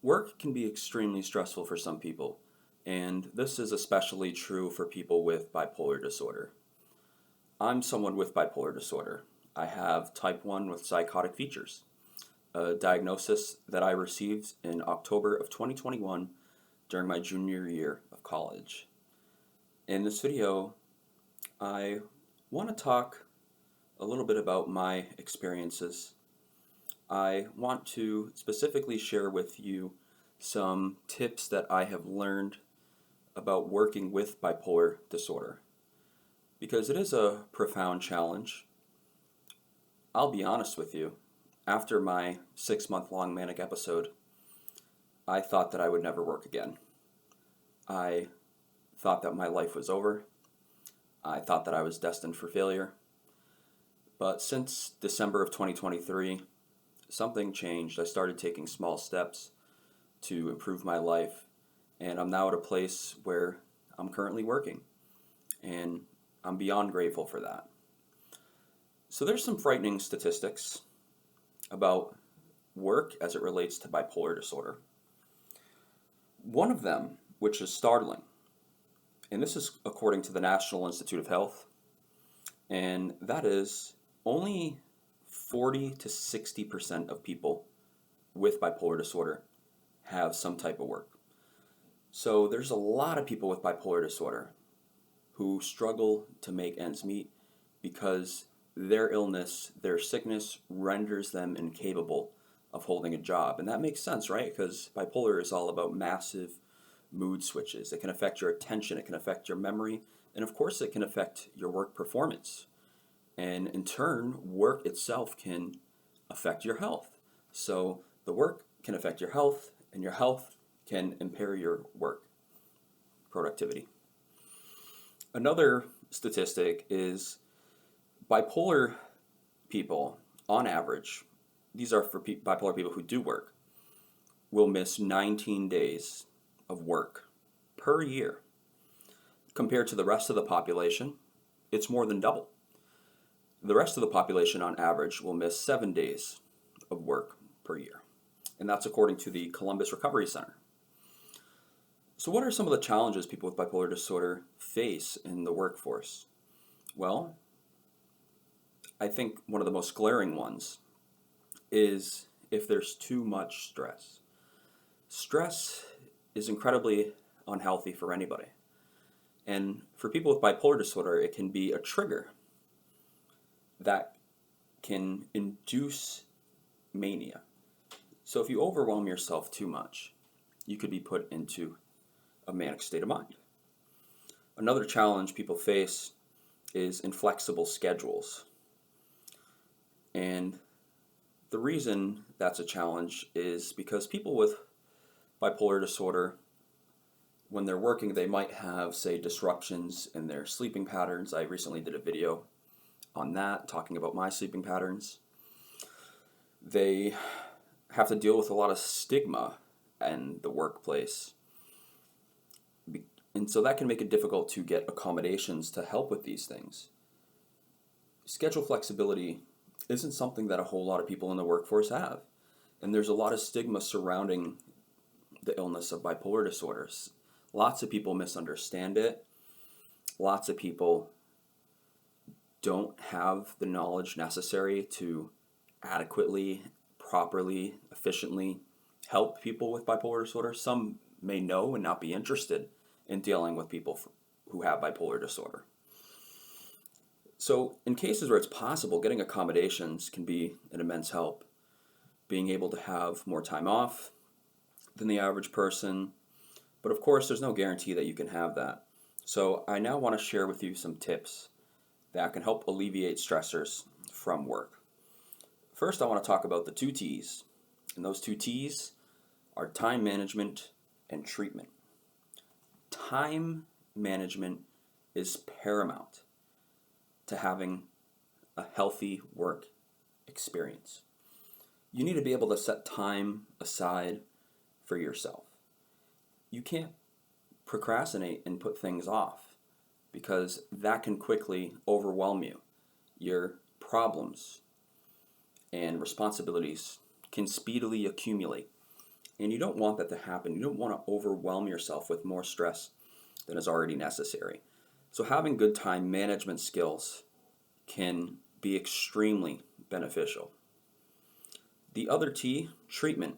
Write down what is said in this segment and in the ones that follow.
Work can be extremely stressful for some people, and this is especially true for people with bipolar disorder. I'm someone with bipolar disorder. I have type 1 with psychotic features, a diagnosis that I received in October of 2021 during my junior year of college. In this video, I want to talk a little bit about my experiences. I want to specifically share with you some tips that I have learned about working with bipolar disorder because it is a profound challenge. I'll be honest with you, after my 6-month long manic episode, I thought that I would never work again. I thought that my life was over. I thought that I was destined for failure. But since December of 2023, something changed. I started taking small steps to improve my life, and I'm now at a place where I'm currently working, and I'm beyond grateful for that. So there's some frightening statistics about work as it relates to bipolar disorder. One of them, which is startling, and this is according to the National Institute of Health, and that is only 40 to 60% of people with bipolar disorder have some type of work. So there's a lot of people with bipolar disorder who struggle to make ends meet because their illness, their sickness renders them incapable of holding a job. And that makes sense, right? Because bipolar is all about massive mood switches. It can affect your attention, it can affect your memory, and of course it can affect your work performance. And in turn, work itself can affect your health. So the work can affect your health, and your health can impair your work productivity. Another statistic is bipolar people, on average, these are for bipolar people who do work, will miss 19 days of work per year. Compared to the rest of the population, it's more than double. The rest of the population on average will miss 7 days of work per year. And that's according to the Columbus Recovery Center. So what are some of the challenges people with bipolar disorder face in the workforce? Well, I think one of the most glaring ones is if there's too much stress. Stress is incredibly unhealthy for anybody. And for people with bipolar disorder, it can be a trigger that can induce mania. So if you overwhelm yourself too much, you could be put into a manic state of mind. Another challenge people face is inflexible schedules. And the reason that's a challenge is because people with bipolar disorder, when they're working, they might have, say, disruptions in their sleeping patterns. I recently did a video on that, talking about my sleeping patterns. They have to deal with a lot of stigma in the workplace. And so that can make it difficult to get accommodations to help with these things. Schedule flexibility isn't something that a whole lot of people in the workforce have. And there's a lot of stigma surrounding the illness of bipolar disorders. Lots of people misunderstand it. Lots of people don't have the knowledge necessary to adequately, properly, efficiently help people with bipolar disorder. Some may know and not be interested in dealing with people who have bipolar disorder. So in cases where it's possible, getting accommodations can be an immense help. Being able to have more time off than the average person. But of course, there's no guarantee that you can have that. So I now want to share with you some tips that can help alleviate stressors from work. First, I want to talk about the 2 T's. And those 2 T's are time management and treatment. Time management is paramount to having a healthy work experience. You need to be able to set time aside for yourself. You can't procrastinate and put things off because that can quickly overwhelm you. Your problems and responsibilities can speedily accumulate, And you don't want that to happen. You don't want to overwhelm yourself with more stress than is already necessary. So having good time management skills can be extremely beneficial. The other T, treatment.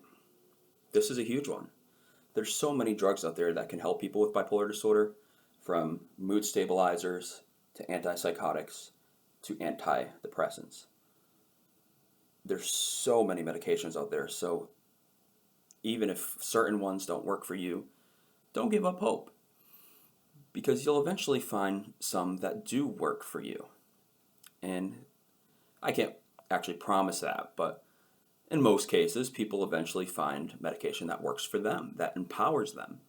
This is a huge one. There's so many drugs out there that can help people with bipolar disorder, from mood stabilizers to antipsychotics to antidepressants. There's so many medications out there, so even if certain ones don't work for you, don't give up hope, because you'll eventually find some that do work for you. And I can't actually promise that, but in most cases, people eventually find medication that works for them, that empowers them,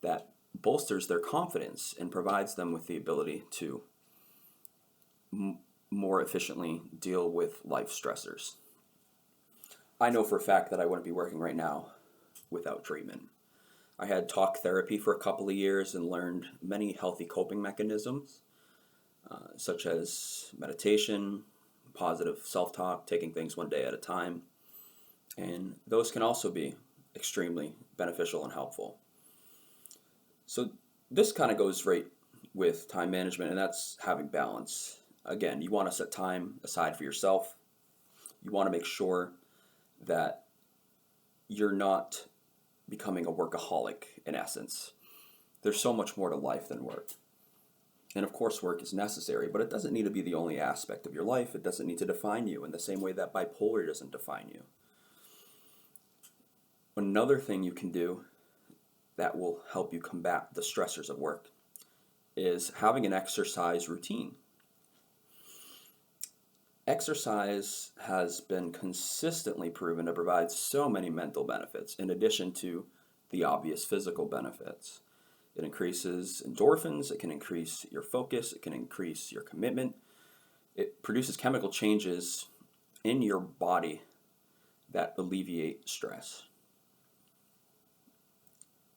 that bolsters their confidence and provides them with the ability to more efficiently deal with life stressors. I know for a fact that I wouldn't be working right now without treatment. I had talk therapy for a couple of years and learned many healthy coping mechanisms, such as meditation, positive self-talk, taking things one day at a time. And those can also be extremely beneficial and helpful. So this kind of goes right with time management, and that's having balance. Again, you want to set time aside for yourself. You want to make sure that you're not becoming a workaholic in essence. There's so much more to life than work. And of course, work is necessary, but it doesn't need to be the only aspect of your life. It doesn't need to define you in the same way that bipolar doesn't define you. Another thing you can do that will help you combat the stressors of work is having an exercise routine. Exercise has been consistently proven to provide so many mental benefits in addition to the obvious physical benefits. It increases endorphins, it can increase your focus, it can increase your commitment. It produces chemical changes in your body that alleviate stress.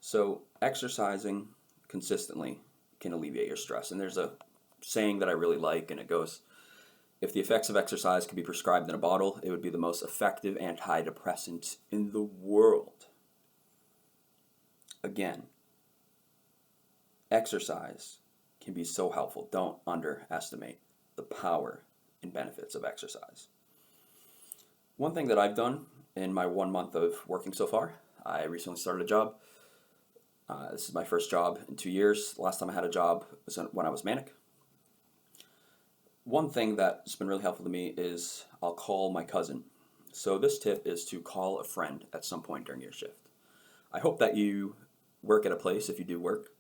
So exercising consistently can alleviate your stress. And there's a saying that I really like, and it goes, if the effects of exercise could be prescribed in a bottle, it would be the most effective antidepressant in the world. Again, exercise can be so helpful. Don't underestimate the power and benefits of exercise. One thing that I've done in my 1 month of working so far, I recently started a job. This is my first job in 2 years. The last time I had a job was when I was manic. One thing that's been really helpful to me is I'll call my cousin. So this tip is to call a friend at some point during your shift. I hope that you work at a place, if you do work,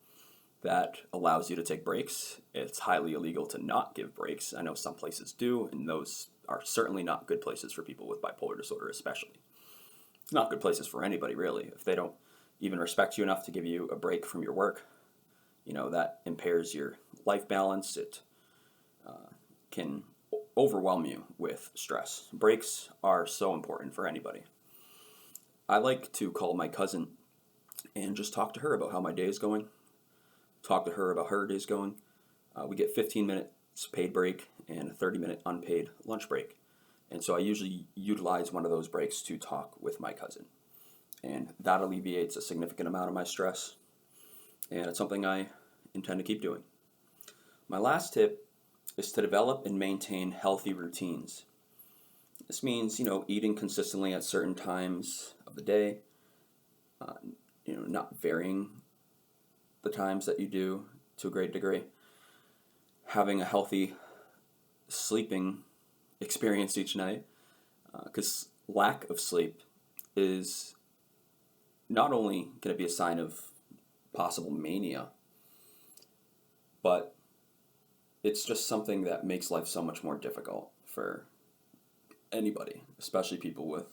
that allows you to take breaks. It's highly illegal to not give breaks. I know some places do, and those are certainly not good places for people with bipolar disorder especially. Not good places for anybody, really. If they don't even respect you enough to give you a break from your work, that impairs your life balance. It can overwhelm you with stress. Breaks are so important for anybody. I like to call my cousin and just talk to her about how my day is going, talk to her about her day's going. We get 15 minutes paid break and a 30-minute unpaid lunch break. And so I usually utilize one of those breaks to talk with my cousin. And that alleviates a significant amount of my stress. And it's something I intend to keep doing. My last tip is to develop and maintain healthy routines. This means, eating consistently at certain times of the day, not varying the times that you do to a great degree, having a healthy sleeping experience each night, because lack of sleep is not only going to be a sign of possible mania, but it's just something that makes life so much more difficult for anybody, especially people with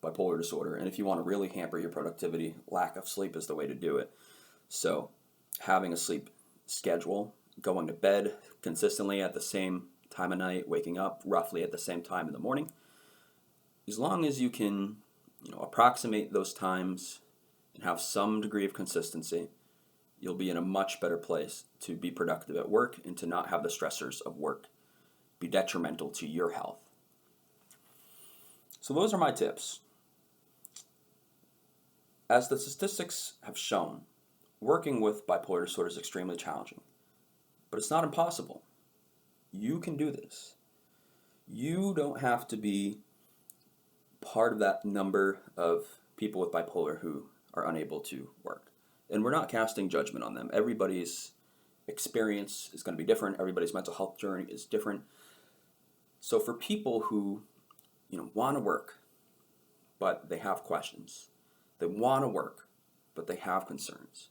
bipolar disorder. And if you want to really hamper your productivity, lack of sleep is the way to do it. So having a sleep schedule, going to bed consistently at the same time of night, waking up roughly at the same time in the morning, as long as you can approximate those times and have some degree of consistency, you'll be in a much better place to be productive at work and to not have the stressors of work be detrimental to your health. So those are my tips. As the statistics have shown, working with bipolar disorder is extremely challenging, but it's not impossible. You can do this. You don't have to be part of that number of people with bipolar who are unable to work. And we're not casting judgment on them. Everybody's experience is going to be different. Everybody's mental health journey is different. So for people who, want to work, but they have questions, they want to work, but they have concerns.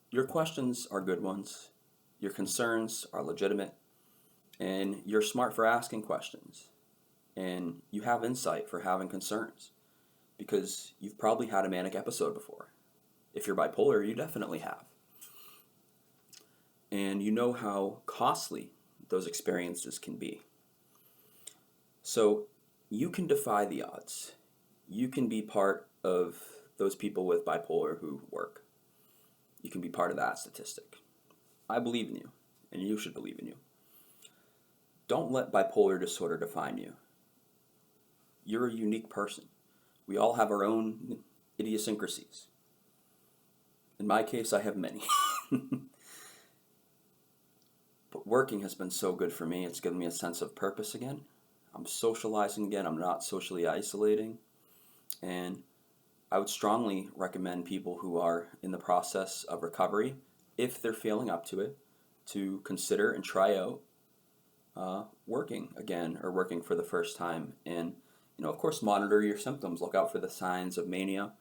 Your questions are good ones. Your concerns are legitimate. And you're smart for asking questions. And you have insight for having concerns. Because you've probably had a manic episode before. If you're bipolar, you definitely have. And you know how costly those experiences can be. So you can defy the odds. You can be part of those people with bipolar who work. You can be part of that statistic. I believe in you, and you should believe in you. Don't let bipolar disorder define you. You're a unique person. We all have our own idiosyncrasies. In my case, I have many. But working has been so good for me. It's given me a sense of purpose again. I'm socializing again. I'm not socially isolating. And I would strongly recommend people who are in the process of recovery, if they're feeling up to it, to consider and try out working again or working for the first time. And, of course, monitor your symptoms. Look out for the signs of mania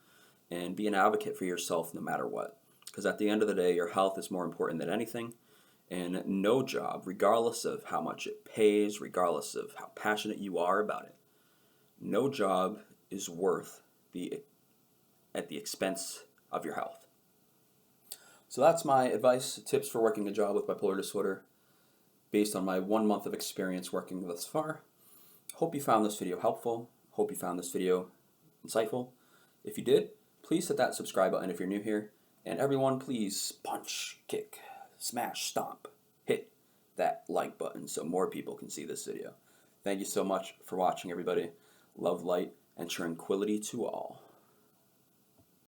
and be an advocate for yourself no matter what. Because at the end of the day, your health is more important than anything. And no job, regardless of how much it pays, regardless of how passionate you are about it, no job is worth at the expense of your health. So that's my advice, tips for working a job with bipolar disorder based on my 1 month of experience working thus far. Hope you found this video helpful. Hope you found this video insightful. If you did, please hit that subscribe button if you're new here. And everyone, please punch, kick, smash, stomp, hit that like button so more people can see this video. Thank you so much for watching, everybody. Love, light, and tranquility to all.